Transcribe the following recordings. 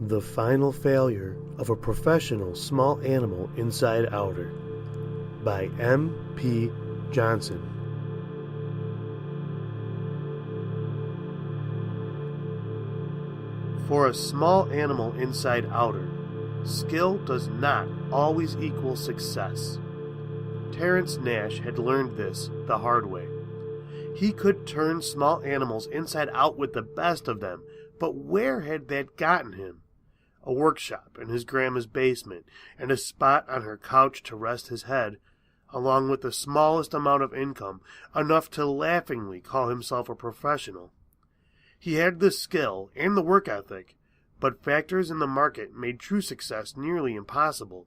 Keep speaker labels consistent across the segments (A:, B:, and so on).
A: The Final Failure of a Professional Small Animal Inside-Outer by M. P. Johnson. For a small animal inside-outer, skill does not always equal success. Terrence Nash had learned this the hard way. He could turn small animals inside out with the best of them, but where had that gotten him? A workshop in his grandma's basement, and a spot on her couch to rest his head, along with the smallest amount of income, enough to laughingly call himself a professional. He had the skill and the work ethic, but factors in the market made true success nearly impossible.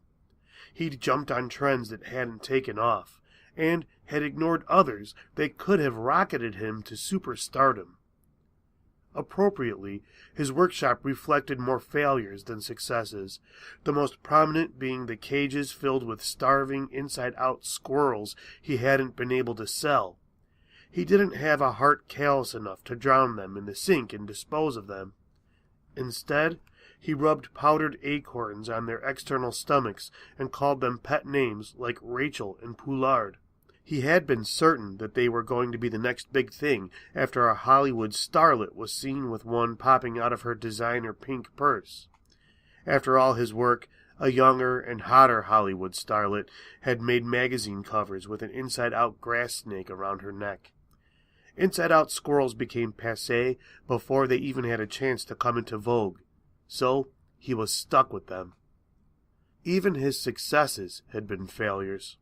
A: He'd jumped on trends that hadn't taken off, and had ignored others that could have rocketed him to superstardom. Appropriately, his workshop reflected more failures than successes, the most prominent being the cages filled with starving, inside-out squirrels he hadn't been able to sell. He didn't have a heart callous enough to drown them in the sink and dispose of them. Instead, he rubbed powdered acorns on their external stomachs and called them pet names like Rachel and Poulard. He had been certain that they were going to be the next big thing after a Hollywood starlet was seen with one popping out of her designer pink purse. After all his work, a younger and hotter Hollywood starlet had made magazine covers with an inside-out grass snake around her neck. Inside-out squirrels became passé before they even had a chance to come into vogue, so he was stuck with them. Even his successes had been failures.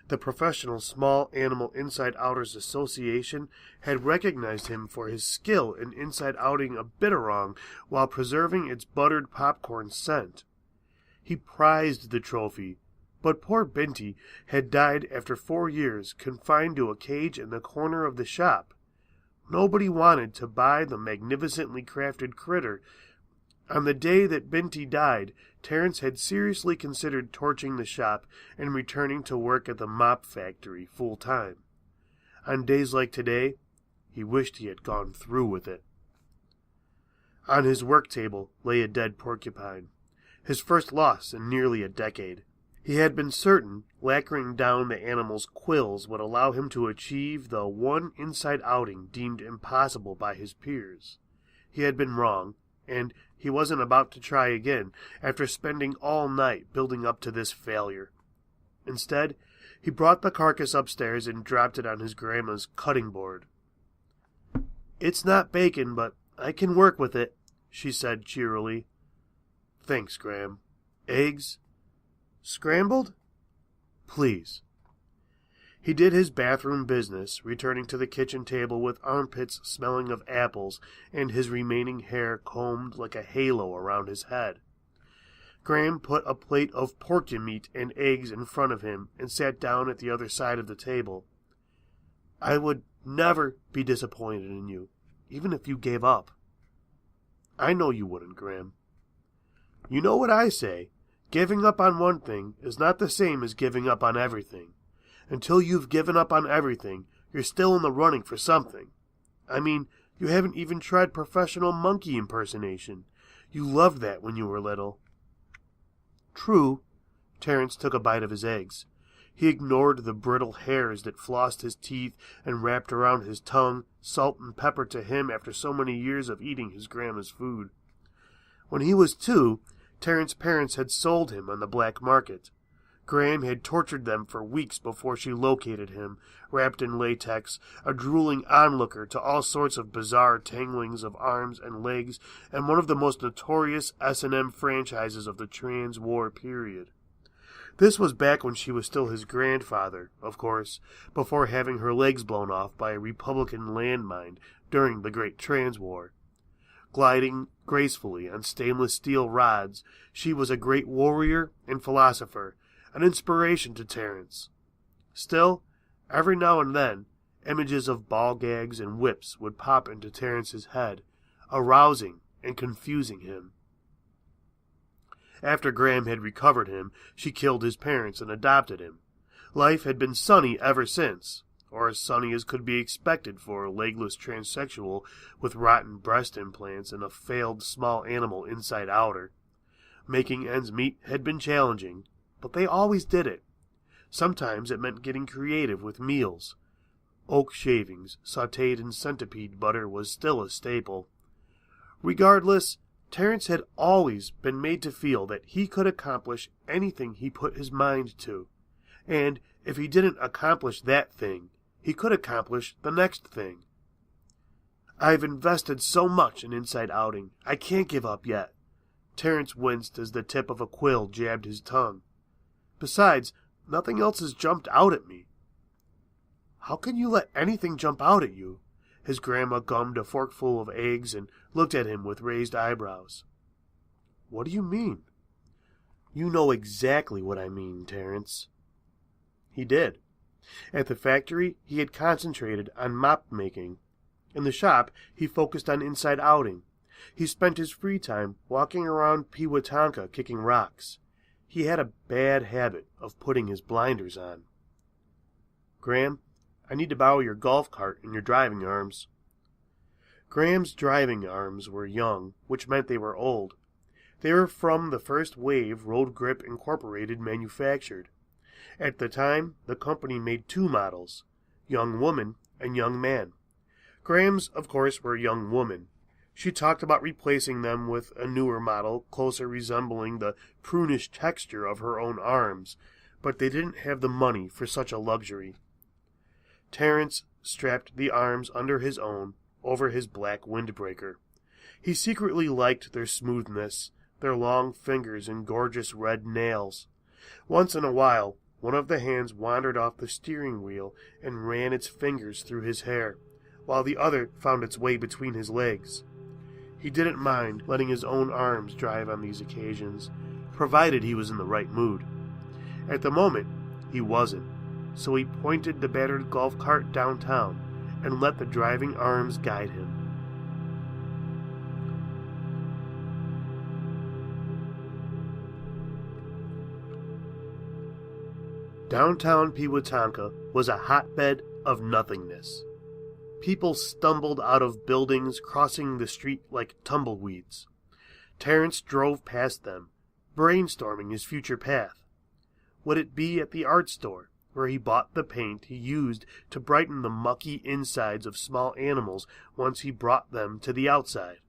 A: The Professional Small Animal Inside-Outers Association had recognized him for his skill in inside-outing a bitterong while preserving its buttered popcorn scent. He prized the trophy, but poor Binty had died after 4 years, confined to a cage in the corner of the shop. Nobody wanted to buy the magnificently crafted critter. On the day that Binty died, Terrence had seriously considered torching the shop and returning to work at the mop factory full-time. On days like today, he wished he had gone through with it. On his work table lay a dead porcupine, his first loss in nearly a decade. He had been certain lacquering down the animal's quills would allow him to achieve the one inside outing deemed impossible by his peers. He had been wrong, and he wasn't about to try again after spending all night building up to this failure. Instead, he brought the carcass upstairs and dropped it on his grandma's cutting board. "It's not bacon, but I can work with it," she said cheerily. "Thanks, Gram. Eggs? Scrambled? Please." He did his bathroom business, returning to the kitchen table with armpits smelling of apples and his remaining hair combed like a halo around his head. Graham put a plate of porky-meat and eggs in front of him and sat down at the other side of the table. "I would never be disappointed in you, even if you gave up." "I know you wouldn't, Graham." "You know what I say. Giving up on one thing is not the same as giving up on everything. Until you've given up on everything, you're still in the running for something. I mean, you haven't even tried professional monkey impersonation. You loved that when you were little." "True." Terrence took a bite of his eggs. He ignored the brittle hairs that flossed his teeth and wrapped around his tongue, salt and pepper to him after so many years of eating his grandma's food. When he was 2, Terrence's parents had sold him on the black market. Graham had tortured them for weeks before she located him, wrapped in latex, a drooling onlooker to all sorts of bizarre tanglings of arms and legs, and one of the most notorious S&M franchises of the trans-war period. This was back when she was still his grandfather, of course, before having her legs blown off by a Republican landmine during the Great Trans-War. Gliding gracefully on stainless steel rods, she was a great warrior and philosopher, an inspiration to Terrence. Still, every now and then, images of ball gags and whips would pop into Terrence's head, arousing and confusing him. After Graham had recovered him, she killed his parents and adopted him. Life had been sunny ever since. or as sunny as could be expected for a legless transsexual with rotten breast implants and a failed small animal inside-outer. Making ends meet had been challenging, but they always did it. Sometimes it meant getting creative with meals. Oak shavings, sautéed in centipede butter, was still a staple. Regardless, Terrence had always been made to feel that he could accomplish anything he put his mind to, and if he didn't accomplish that thing, he could accomplish the next thing. "I've invested so much in Inside Outing, I can't give up yet." Terrence winced as the tip of a quill jabbed his tongue. "Besides, nothing else has jumped out at me." "How can you let anything jump out at you?" His grandma gummed a forkful of eggs and looked at him with raised eyebrows. "What do you mean?" "You know exactly what I mean, Terrence." He did. At the factory, he had concentrated on mop making. In the shop, he focused on Inside Outing. He spent his free time walking around Pewatonka kicking rocks. He had a bad habit of putting his blinders on. "Graham, I need to borrow your golf cart and your driving arms." Graham's driving arms were young, which meant they were old. They were from the first wave Road Grip Incorporated manufactured. At the time, the company made two models, Young Woman and Young Man. Graham's, of course, were Young Woman. She talked about replacing them with a newer model closer resembling the prunish texture of her own arms, but they didn't have the money for such a luxury. Terrence strapped the arms under his own, over his black windbreaker. He secretly liked their smoothness, their long fingers and gorgeous red nails. Once in a while, one of the hands wandered off the steering wheel and ran its fingers through his hair, while the other found its way between his legs. He didn't mind letting his own arms drive on these occasions, provided he was in the right mood. At the moment, he wasn't, so he pointed the battered golf cart downtown and let the driving arms guide him. Downtown Pewatonka was a hotbed of nothingness. People stumbled out of buildings, crossing the street like tumbleweeds. Terrence drove past them, brainstorming his future path. Would it be at the art store, where he bought the paint he used to brighten the mucky insides of small animals once he brought them to the outside?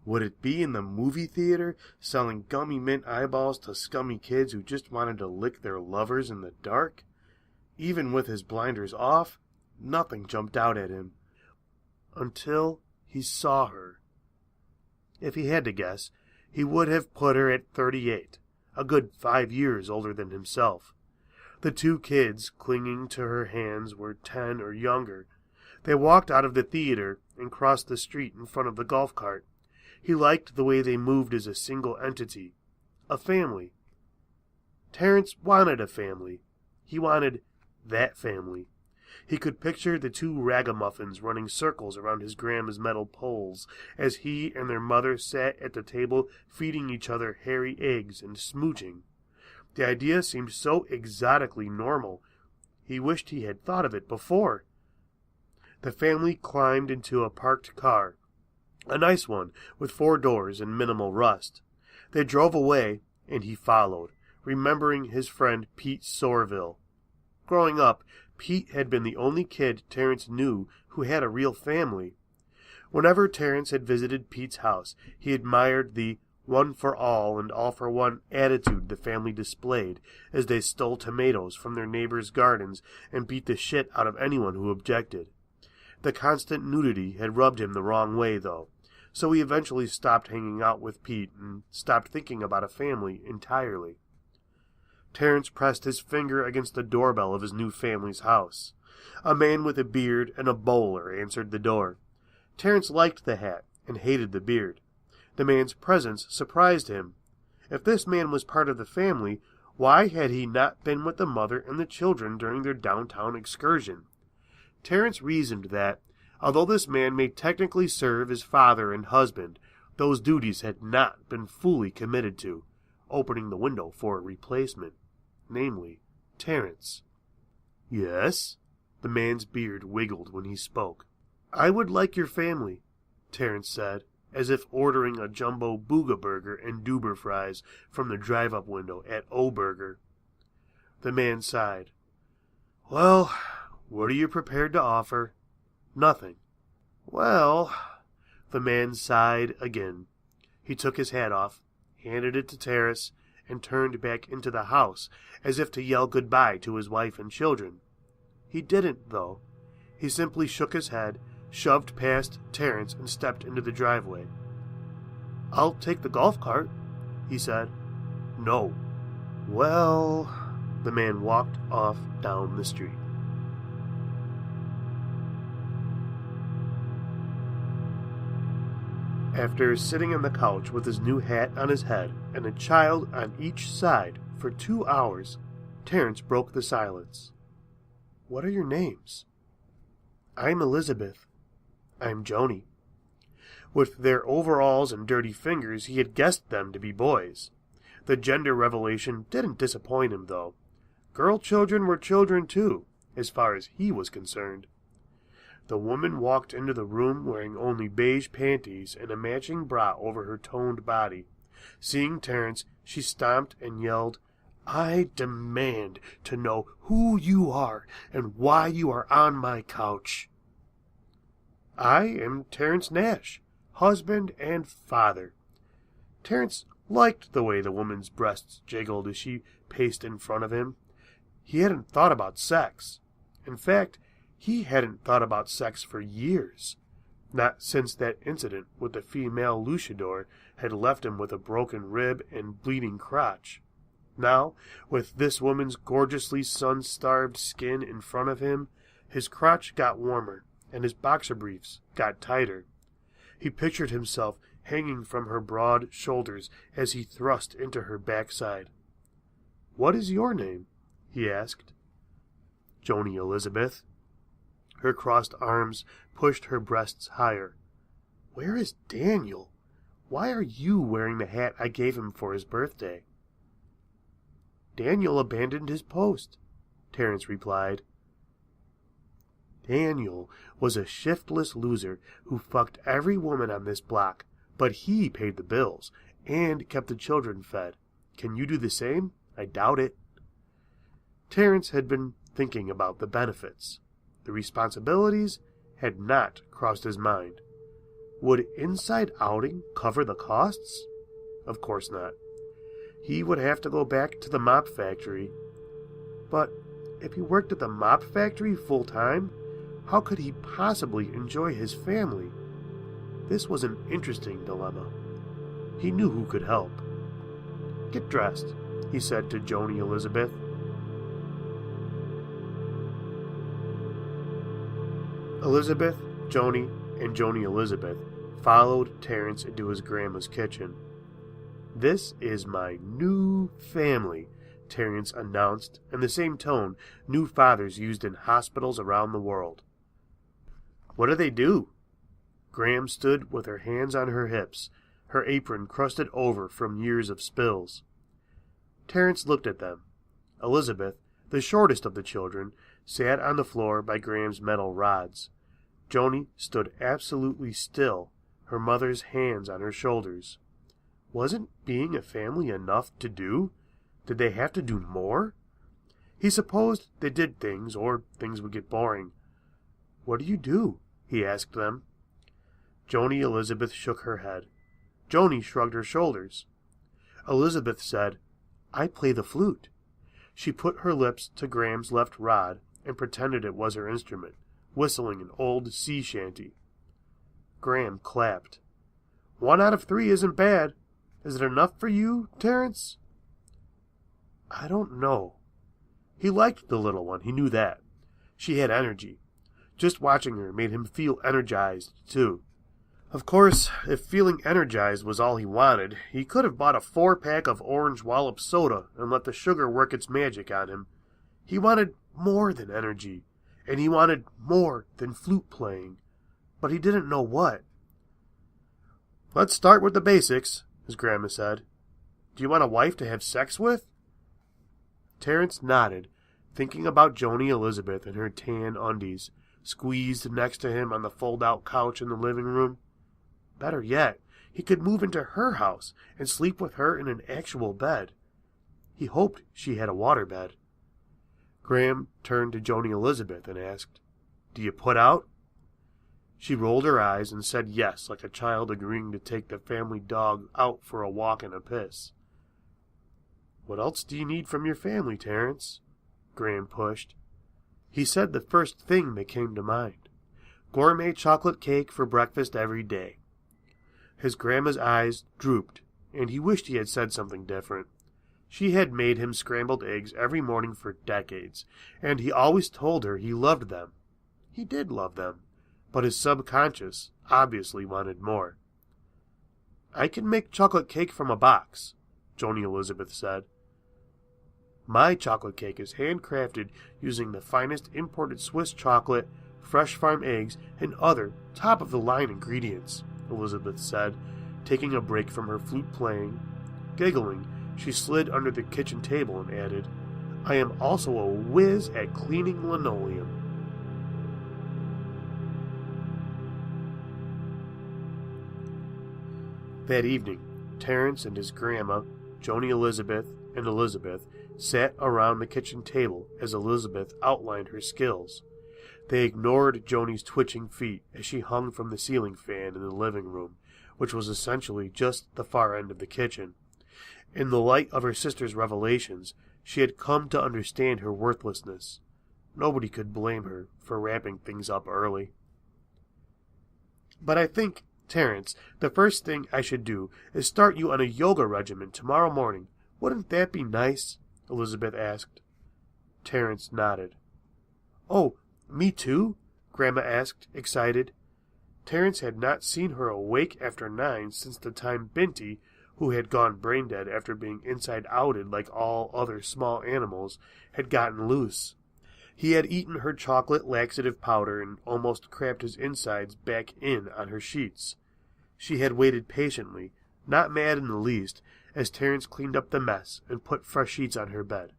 A: Would it be in the movie theater, selling gummy mint eyeballs to scummy kids who just wanted to lick their lovers in the dark? Even with his blinders off, nothing jumped out at him. Until he saw her. If he had to guess, he would have put her at 38, a good 5 years older than himself. The two kids clinging to her hands were 10 or younger. They walked out of the theater and crossed the street in front of the golf cart. He liked the way they moved as a single entity. A family. Terrence wanted a family. He wanted that family. He could picture the two ragamuffins running circles around his grandma's metal poles as he and their mother sat at the table feeding each other hairy eggs and smooching. The idea seemed so exotically normal. He wished he had thought of it before. The family climbed into a parked car, a nice one with 4 doors and minimal rust. They drove away, and he followed, remembering his friend Pete Somerville. Growing up, Pete had been the only kid Terrence knew who had a real family. Whenever Terrence had visited Pete's house, he admired the one for all and all for one attitude the family displayed as they stole tomatoes from their neighbors' gardens and beat the shit out of anyone who objected. The constant nudity had rubbed him the wrong way, though, so he eventually stopped hanging out with Pete and stopped thinking about a family entirely. Terrence pressed his finger against the doorbell of his new family's house. A man with a beard and a bowler answered the door. Terrence liked the hat and hated the beard. The man's presence surprised him. If this man was part of the family, why had he not been with the mother and the children during their downtown excursion? Terrence reasoned that, although this man may technically serve as father and husband, those duties had not been fully committed to, opening the window for a replacement, namely, Terrence. "Yes?" The man's beard wiggled when he spoke. "I would like your family," Terrence said, as if ordering a jumbo booga burger and Duber fries from the drive-up window at O-Burger. The man sighed. "Well, what are you prepared to offer?" "Nothing." "Well," the man sighed again. He took his hat off, handed it to Terrence, and turned back into the house as if to yell goodbye to his wife and children. He didn't, though. He simply shook his head, shoved past Terrence, and stepped into the driveway. "I'll take the golf cart," he said. "No." "Well," the man walked off down the street. After sitting on the couch with his new hat on his head and a child on each side for 2 hours, Terrence broke the silence. "What are your names?" "I'm Elizabeth." "I'm Joni." With their overalls and dirty fingers, he had guessed them to be boys. The gender revelation didn't disappoint him, though. Girl children were children, too, as far as he was concerned. The woman walked into the room wearing only beige panties and a matching bra over her toned body. Seeing Terrence, she stomped and yelled, "I demand to know who you are and why you are on my couch." "I am Terrence Nash, husband and father." Terrence liked the way the woman's breasts jiggled as she paced in front of him. He hadn't thought about sex. In fact, he hadn't thought about sex for years. Not since that incident with the female luchador had left him with a broken rib and bleeding crotch. Now, with this woman's gorgeously sun-starved skin in front of him, his crotch got warmer and his boxer briefs got tighter. He pictured himself hanging from her broad shoulders as he thrust into her backside. "What is your name?" he asked. "Joni Elizabeth." Her crossed arms pushed her breasts higher. "Where is Daniel? Why are you wearing the hat I gave him for his birthday?" "Daniel abandoned his post," Terrence replied. Daniel was a shiftless loser who fucked every woman on this block, but he paid the bills and kept the children fed. Can you do the same? I doubt it. Terrence had been thinking about the benefits. The responsibilities had not crossed his mind. Would inside outing cover the costs? Of course not. He would have to go back to the mop factory. But if he worked at the mop factory full time, how could he possibly enjoy his family? This was an interesting dilemma. He knew who could help. "Get dressed," he said to Joni Elizabeth. Elizabeth, Joni, and Joni Elizabeth followed Terrence into his grandma's kitchen. "This is my new family," Terrence announced in the same tone new fathers used in hospitals around the world. "What do they do?" Graham stood with her hands on her hips, her apron crusted over from years of spills. Terrence looked at them. Elizabeth, the shortest of the children, sat on the floor by Graham's metal rods. Joni stood absolutely still, her mother's hands on her shoulders. Wasn't being a family enough to do? Did they have to do more? He supposed they did things, or things would get boring. "What do you do?" he asked them. Joni Elizabeth shook her head. Joni shrugged her shoulders. Elizabeth said, "I play the flute." She put her lips to Graham's left rod and pretended it was her instrument, whistling an old sea shanty. Graham clapped. 1 out of 3 isn't bad. Is it enough for you, Terrence?" "I don't know." He liked the little one, he knew that. She had energy. Just watching her made him feel energized, too. Of course, if feeling energized was all he wanted, he could have bought a 4-pack of orange wallop soda and let the sugar work its magic on him. He wanted more than energy, and he wanted more than flute playing, but he didn't know what. "Let's start with the basics," his grandma said. "Do you want a wife to have sex with?" Terrence nodded, thinking about Joni Elizabeth in her tan undies, squeezed next to him on the fold-out couch in the living room. Better yet, he could move into her house and sleep with her in an actual bed. He hoped she had a waterbed. Graham turned to Joni Elizabeth and asked, "Do you put out?" She rolled her eyes and said yes, like a child agreeing to take the family dog out for a walk and a piss. "What else do you need from your family, Terrence?" Graham pushed. He said the first thing that came to mind. Gourmet chocolate cake for breakfast every day. His grandma's eyes drooped, and he wished he had said something different. She had made him scrambled eggs every morning for decades, and he always told her he loved them. He did love them, but his subconscious obviously wanted more. "I can make chocolate cake from a box," Joni Elizabeth said. "My chocolate cake is handcrafted using the finest imported Swiss chocolate, fresh farm eggs, and other top-of-the-line ingredients," Elizabeth said, taking a break from her flute playing. Giggling, she slid under the kitchen table and added, "I am also a whiz at cleaning linoleum." That evening, Terrence and his grandma, Joni Elizabeth, and Elizabeth sat around the kitchen table as Elizabeth outlined her skills. They ignored Joni's twitching feet as she hung from the ceiling fan in the living room, which was essentially just the far end of the kitchen. In the light of her sister's revelations, she had come to understand her worthlessness. Nobody could blame her for wrapping things up early. "But I think, Terrence, the first thing I should do is start you on a yoga regimen tomorrow morning. Wouldn't that be nice?" Elizabeth asked. Terrence nodded. "Oh, me too?" Grandma asked, excited. Terrence had not seen her awake after 9 since the time Binty, who had gone brain-dead after being inside-outed like all other small animals, had gotten loose. He had eaten her chocolate laxative powder and almost crapped his insides back in on her sheets. She had waited patiently, not mad in the least, as Terrence cleaned up the mess and put fresh sheets on her bed.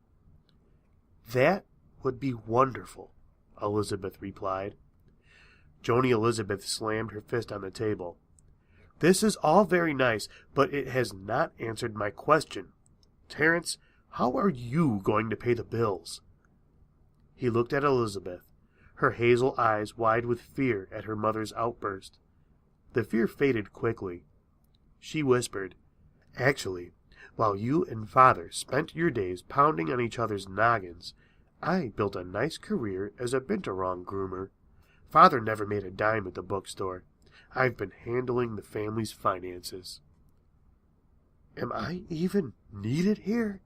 A: "That would be wonderful," Elizabeth replied. Joni Elizabeth slammed her fist on the table. "This is all very nice, but it has not answered my question. Terrence, how are you going to pay the bills?" He looked at Elizabeth, her hazel eyes wide with fear at her mother's outburst. The fear faded quickly. She whispered, "Actually, while you and Father spent your days pounding on each other's noggins, I built a nice career as a binturong groomer. Father never made a dime at the bookstore. I've been handling the family's finances." "Am I even needed here?"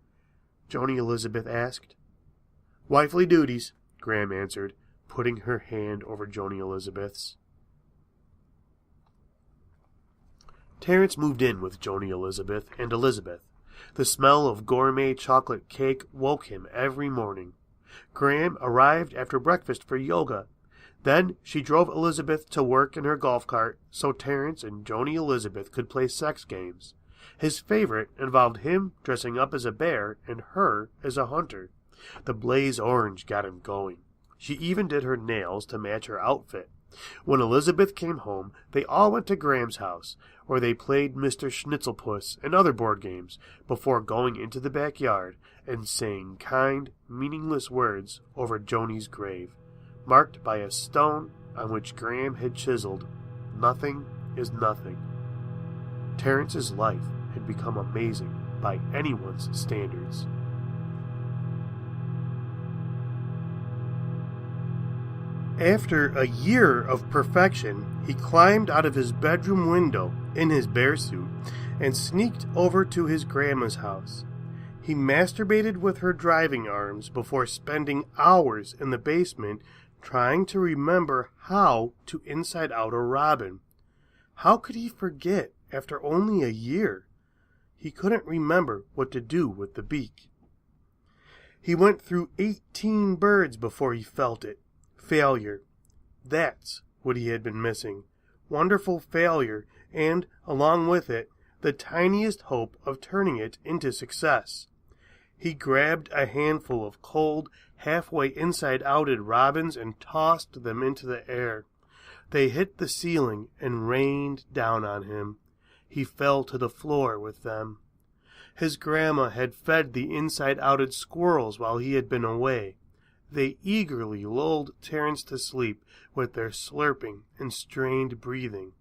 A: Joni Elizabeth asked. "Wifely duties," Graham answered, putting her hand over Joni Elizabeth's. Terrence moved in with Joni Elizabeth and Elizabeth. The smell of gourmet chocolate cake woke him every morning. Graham arrived after breakfast for yoga. Then she drove Elizabeth to work in her golf cart so Terrence and Joni Elizabeth could play sex games. His favorite involved him dressing up as a bear and her as a hunter. The blaze orange got him going. She even did her nails to match her outfit. When Elizabeth came home, they all went to Graham's house, where they played Mr. Schnitzelpuss and other board games, before going into the backyard and saying kind, meaningless words over Joni's grave, marked by a stone on which Graham had chiseled, "Nothing is nothing." Terrence's life had become amazing by anyone's standards. After a year of perfection, he climbed out of his bedroom window in his bear suit and sneaked over to his grandma's house. He masturbated with her driving arms before spending hours in the basement trying to remember how to inside out a robin. How could he forget after only a year? He couldn't remember what to do with the beak. He went through 18 birds before he felt it. Failure. That's what he had been missing. Wonderful failure, and, along with it, the tiniest hope of turning it into success. He grabbed a handful of cold, halfway inside-outed robins and tossed them into the air. They hit the ceiling and rained down on him. He fell to the floor with them. His grandma had fed the inside-outed squirrels while he had been away. They eagerly lulled Terrence to sleep with their slurping and strained breathing.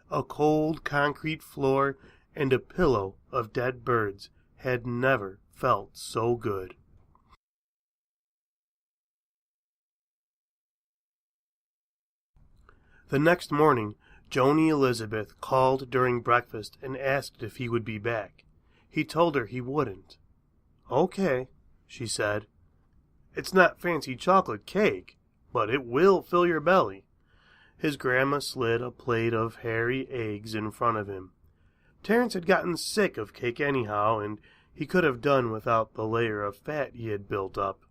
A: A cold concrete floor and a pillow of dead birds had never felt so good. The next morning, Joni Elizabeth called during breakfast and asked if he would be back. He told her he wouldn't. "Okay," she said. "It's not fancy chocolate cake, but it will fill your belly." His grandma slid a plate of hairy eggs in front of him. Terrence had gotten sick of cake anyhow, and he could have done without the layer of fat he had built up.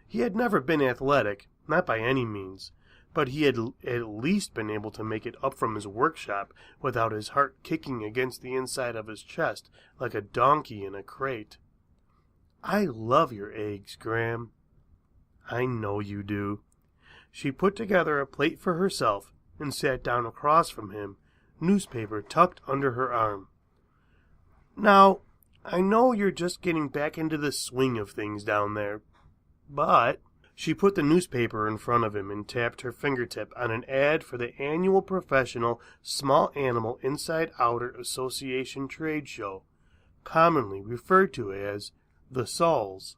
A: He had never been athletic, not by any means, but he had at least been able to make it up from his workshop without his heart kicking against the inside of his chest like a donkey in a crate. "I love your eggs, Gram." "I know you do." She put together a plate for herself and sat down across from him, newspaper tucked under her arm. "Now, I know you're just getting back into the swing of things down there, but..." She put the newspaper in front of him and tapped her fingertip on an ad for the annual Professional Small Animal Inside-Outer Association trade show, commonly referred to as the Sauls,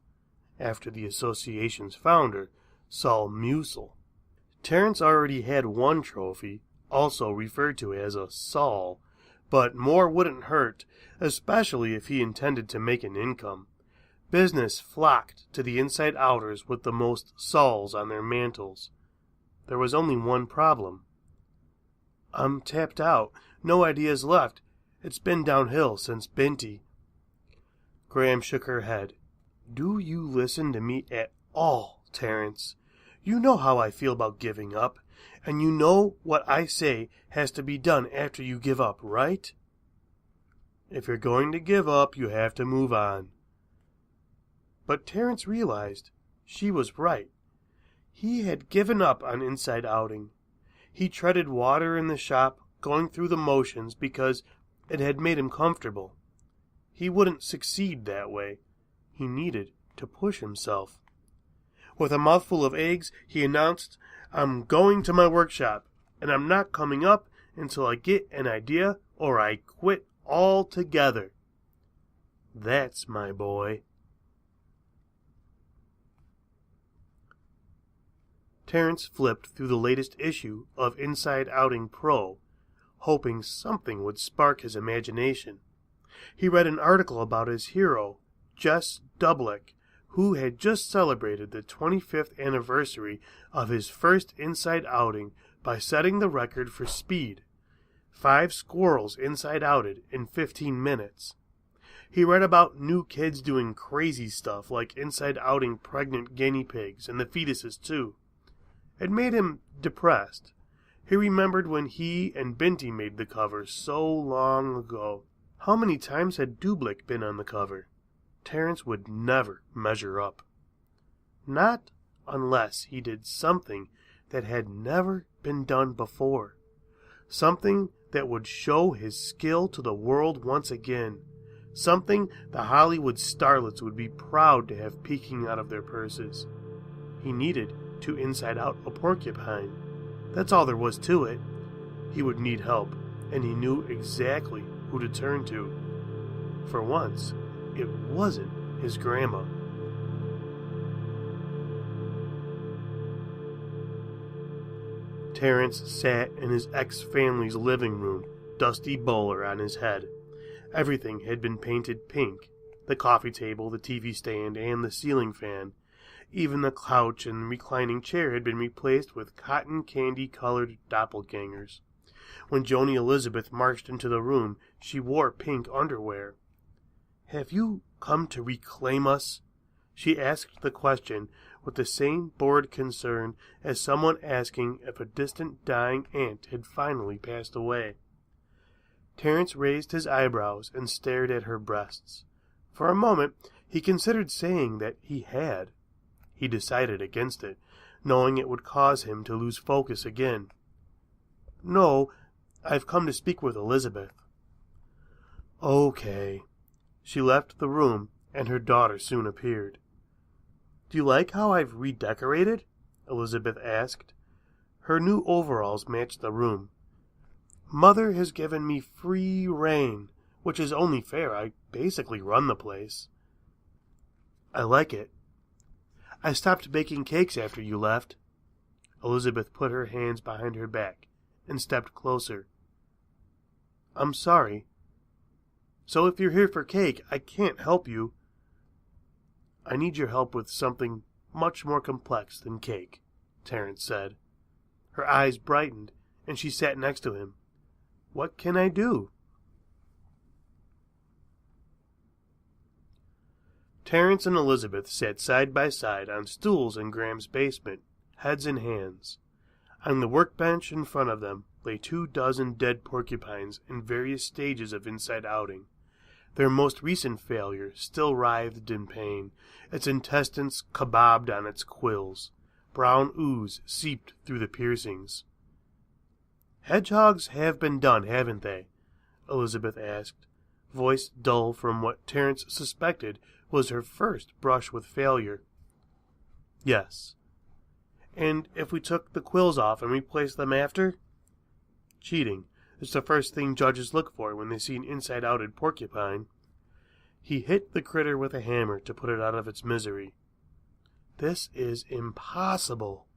A: after the association's founder, Saul Musil. Terrence already had one trophy, also referred to as a Saul, but more wouldn't hurt, especially if he intended to make an income. Business flocked to the inside-outers with the most Sauls on their mantles. There was only one problem. "I'm tapped out. No ideas left. It's been downhill since Binty." Graham shook her head. "Do you listen to me at all, Terrence? You know how I feel about giving up, and you know what I say has to be done after you give up, right? If you're going to give up, you have to move on." But Terrence realized she was right. He had given up on inside outing. He treaded water in the shop, going through the motions because it had made him comfortable. He wouldn't succeed that way. He needed to push himself. With a mouthful of eggs, he announced, "I'm going to my workshop, and I'm not coming up until I get an idea or I quit altogether. That's my boy." Terrence flipped through the latest issue of Inside Outing Pro, hoping something would spark his imagination. He read an article about his hero, Jess Doublick, who had just celebrated the 25th anniversary of his first inside outing by setting the record for speed. 5 squirrels inside outed in 15 minutes. He read about new kids doing crazy stuff like inside outing pregnant guinea pigs and the fetuses too. It made him depressed. He remembered when he and Binty made the cover so long ago. How many times had Doublick been on the cover? Terrence would never measure up. Not unless he did something that had never been done before. Something that would show his skill to the world once again. Something the Hollywood starlets would be proud to have peeking out of their purses. He needed to inside out a porcupine. That's all there was to it. He would need help, and he knew exactly who to turn to. For once, it wasn't his grandma. Terrence sat in his ex-family's living room, dusty bowler on his head. Everything had been painted pink. The coffee table, the TV stand, and the ceiling fan. Even the couch and reclining chair had been replaced with cotton candy-colored doppelgangers. When Joni Elizabeth marched into the room, she wore pink underwear. "Have you come to reclaim us?" She asked the question with the same bored concern as someone asking if a distant dying aunt had finally passed away. Terrence raised his eyebrows and stared at her breasts. For a moment, He considered saying that he had. He decided against it, knowing it would cause him to lose focus again. "No, I've come to speak with Elizabeth." "Okay." She left the room, and her daughter soon appeared. "Do you like how I've redecorated?" Elizabeth asked. Her new overalls matched the room. "Mother has given me free rein, which is only fair. I basically run the place." "I like it." "I stopped baking cakes after you left." Elizabeth put her hands behind her back and stepped closer. "I'm sorry. So if you're here for cake, I can't help you." "I need your help with something much more complex than cake," Terrence said. Her eyes brightened, and she sat next to him. "What can I do?" Terrence and Elizabeth sat side by side on stools in Graham's basement, heads in hands. On the workbench in front of them lay 24 dead porcupines in various stages of inside-outing. Their most recent failure still writhed in pain, its intestines kebabbed on its quills. Brown ooze seeped through the piercings. "Hedgehogs have been done, haven't they?" Elizabeth asked, voice dull from what Terrence suspected was her first brush with failure. "Yes." "And if we took the quills off and replaced them after?" "Cheating. It's the first thing judges look for when they see an inside-outed porcupine." He hit the critter with a hammer to put it out of its misery. "This is impossible."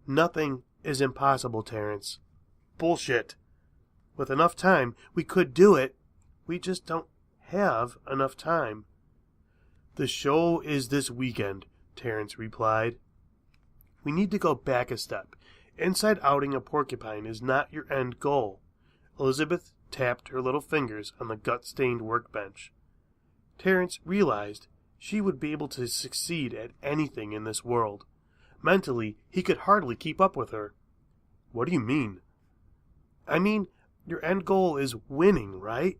A: "Nothing is impossible, Terrence." "Bullshit." "With enough time, we could do it. We just don't have enough time." "The show is this weekend," Terrence replied. "We need to go back a step. Inside-outing a porcupine is not your end goal." Elizabeth tapped her little fingers on the gut-stained workbench. Terrence realized she would be able to succeed at anything in this world. Mentally, he could hardly keep up with her. "What do you mean?" "I mean, your end goal is winning, right?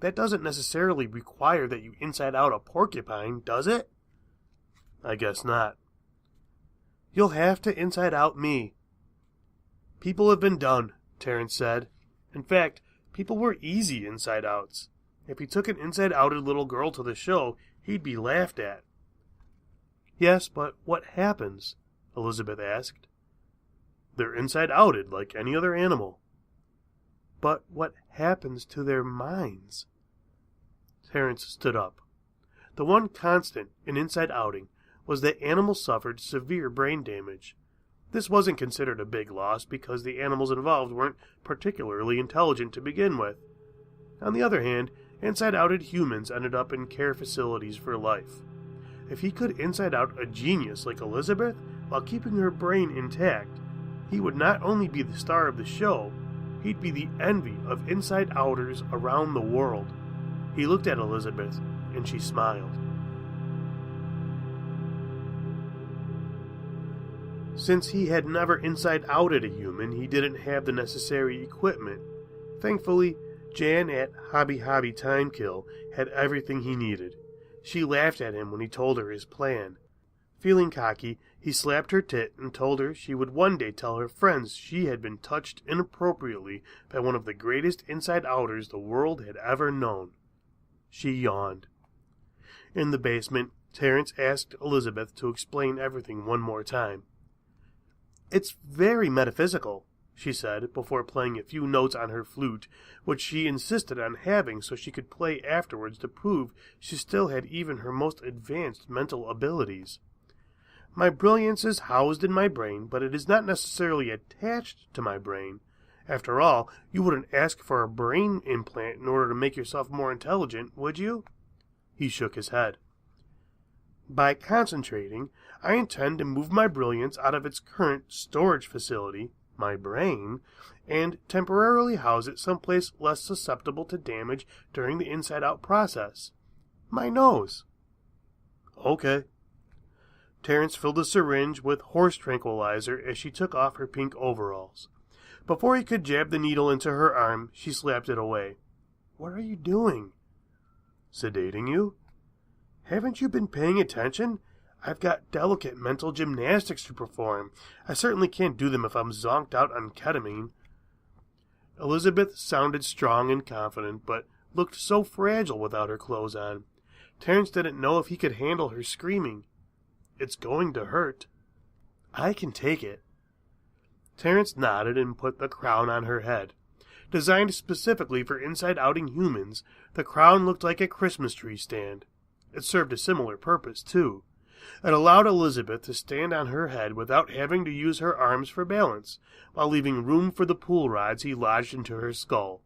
A: That doesn't necessarily require that you inside out a porcupine, does it?" "I guess not." "You'll have to inside out me." "People have been done," Terrence said. "In fact, people were easy inside outs. If he took an inside outed little girl to the show, he'd be laughed at." "Yes, but what happens?" Elizabeth asked. "They're inside outed like any other animal." "But what happens to their minds?" Terrence stood up. The one constant in inside outing was that animals suffered severe brain damage. This wasn't considered a big loss because the animals involved weren't particularly intelligent to begin with. On the other hand, inside-outed humans ended up in care facilities for life. If he could inside out a genius like Elizabeth while keeping her brain intact, he would not only be the star of the show, he'd be the envy of inside-outers around the world. He looked at Elizabeth, and she smiled. Since he had never inside-outed a human, he didn't have the necessary equipment. Thankfully, Jan at Hobby Hobby Timekill had everything he needed. She laughed at him when he told her his plan. Feeling cocky, he slapped her tit and told her she would one day tell her friends she had been touched inappropriately by one of the greatest inside-outers the world had ever known. She yawned. In the basement, Terrence asked Elizabeth to explain everything one more time. "It's very metaphysical," she said, before playing a few notes on her flute, which she insisted on having so she could play afterwards to prove she still had even her most advanced mental abilities. "My brilliance is housed in my brain, but it is not necessarily attached to my brain. After all, you wouldn't ask for a brain implant in order to make yourself more intelligent, would you?" He shook his head. "By concentrating, I intend to move my brilliance out of its current storage facility, my brain, and temporarily house it someplace less susceptible to damage during the inside-out process. My nose." "Okay." Terrence filled a syringe with horse tranquilizer as she took off her pink overalls. Before he could jab the needle into her arm, she slapped it away. "What are you doing?" "Sedating you." Haven't you been paying attention? I've got delicate mental gymnastics to perform. I certainly can't do them if I'm zonked out on ketamine. Elizabeth sounded strong and confident, but looked so fragile without her clothes on. Terrence didn't know if he could handle her screaming. It's going to hurt. I can take it. Terrence nodded and put the crown on her head. Designed specifically for inside-outing humans, the crown looked like a Christmas tree stand. It served a similar purpose, too. It allowed Elizabeth to stand on her head without having to use her arms for balance, while leaving room for the pool rods he lodged into her skull.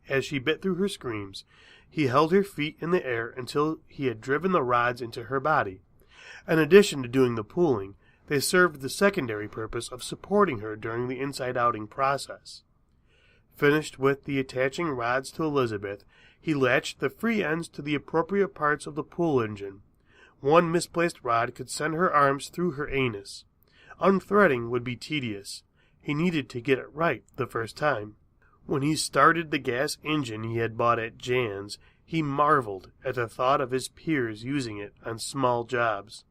A: As she bit through her screams, he held her feet in the air until he had driven the rods into her body. In addition to doing the pulling, they served the secondary purpose of supporting her during the inside-outing process. Finished with the attaching rods to Elizabeth, he latched the free ends to the appropriate parts of the pull engine. One misplaced rod could send her arms through her anus. Unthreading would be tedious. He needed to get it right the first time. When he started the gas engine he had bought at Jan's, he marveled at the thought of his peers using it on small jobs.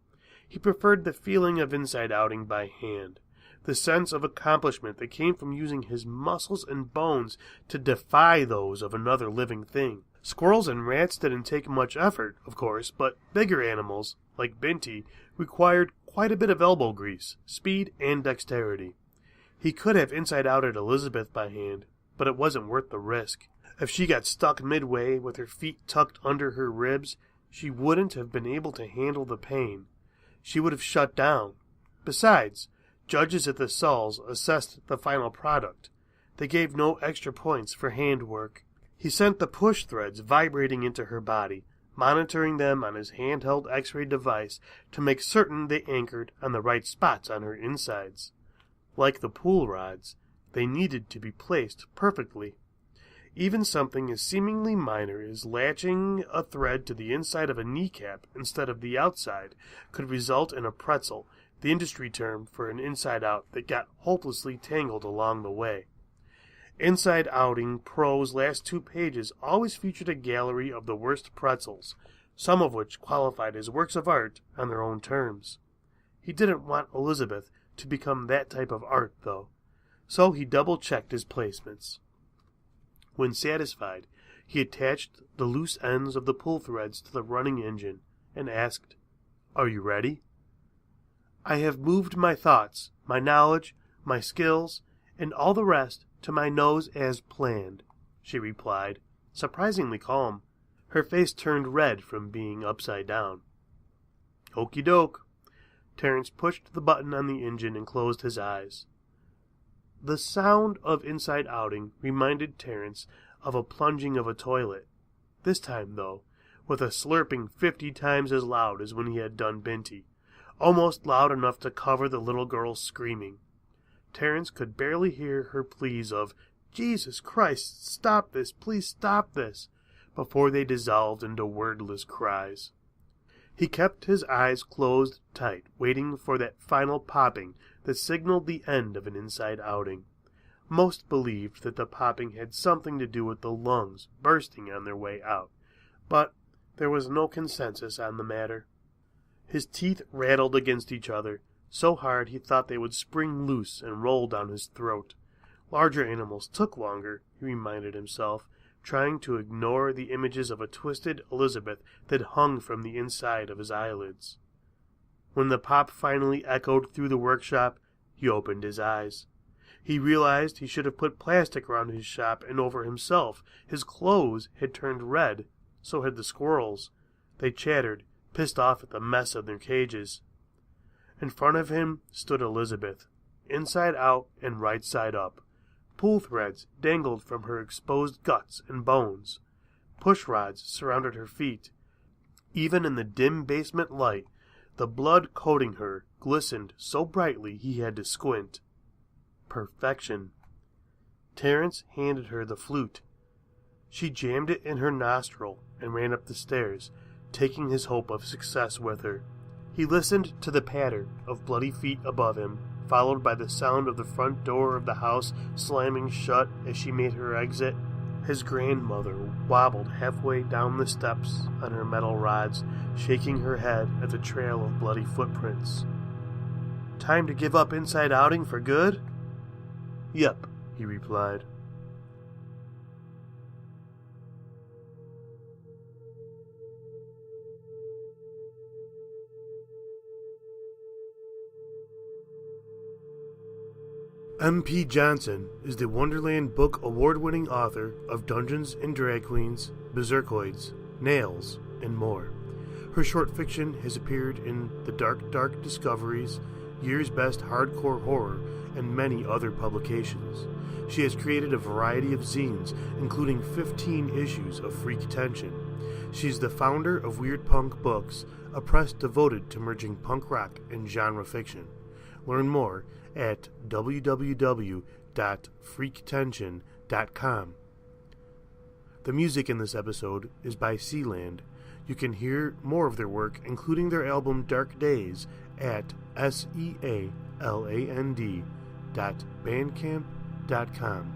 A: He preferred the feeling of inside-outing by hand, the sense of accomplishment that came from using his muscles and bones to defy those of another living thing. Squirrels and rats didn't take much effort, of course, but bigger animals, like Binti, required quite a bit of elbow grease, speed, and dexterity. He could have inside-outed Elizabeth by hand, but it wasn't worth the risk. If she got stuck midway with her feet tucked under her ribs, she wouldn't have been able to handle the pain. She would have shut down. Besides, judges at the Sulls assessed the final product. They gave no extra points for handwork. He sent the push threads vibrating into her body, monitoring them on his handheld X-ray device to make certain they anchored on the right spots on her insides. Like the pool rods, they needed to be placed perfectly. Even something as seemingly minor as latching a thread to the inside of a kneecap instead of the outside could result in a pretzel, the industry term for an inside-out that got hopelessly tangled along the way. Inside Outing Pro's last 2 pages always featured a gallery of the worst pretzels, some of which qualified as works of art on their own terms. He didn't want Elizabeth to become that type of art, though, so he double-checked his placements. When satisfied, he attached the loose ends of the pull threads to the running engine and asked, "Are you ready?" "I have moved my thoughts, my knowledge, my skills, and all the rest to my nose as planned," she replied, surprisingly calm. Her face turned red from being upside down. "Okey doke." Terrence pushed the button on the engine and closed his eyes. The sound of inside outing reminded Terrence of a plunging of a toilet. This time, though, with a slurping 50 times as loud as when he had done Binti, almost loud enough to cover the little girl's screaming. Terrence could barely hear her pleas of, "Jesus Christ, stop this, please stop this," before they dissolved into wordless cries. He kept his eyes closed tight, waiting for that final popping that signaled the end of an inside outing. Most believed that the popping had something to do with the lungs bursting on their way out, but there was no consensus on the matter. His teeth rattled against each other, so hard he thought they would spring loose and roll down his throat. Larger animals took longer, he reminded himself, trying to ignore the images of a twisted Elizabeth that hung from the inside of his eyelids. When the pop finally echoed through the workshop, he opened his eyes. He realized he should have put plastic around his shop and over himself. His clothes had turned red, so had the squirrels. They chattered, pissed off at the mess of their cages. In front of him stood Elizabeth, inside out and right side up. Pull threads dangled from her exposed guts and bones. Push rods surrounded her feet. Even in the dim basement light, the blood coating her glistened so brightly he had to squint. Perfection. Terrence handed her the flute. She jammed it in her nostril and ran up the stairs, taking his hope of success with her. He listened to the patter of bloody feet above him, followed by the sound of the front door of the house slamming shut as she made her exit. His grandmother wobbled halfway down the steps on her metal rods, shaking her head at the trail of bloody footprints. "Time to give up inside outing for good?" "Yep," he replied. M.P. Johnson is the Wonderland Book Award-winning author of Dungeons and Drag Queens, Berserkoids, Nails, and more. Her short fiction has appeared in The Dark Dark Discoveries, Year's Best Hardcore Horror, and many other publications. She has created a variety of zines, including 15 issues of Freak Tension. She's the founder of Weird Punk Books, a press devoted to merging punk rock and genre fiction. Learn more at www.freaktension.com. The music in this episode is by Sealand. You can hear more of their work, including their album Dark Days, at sealand.bandcamp.com.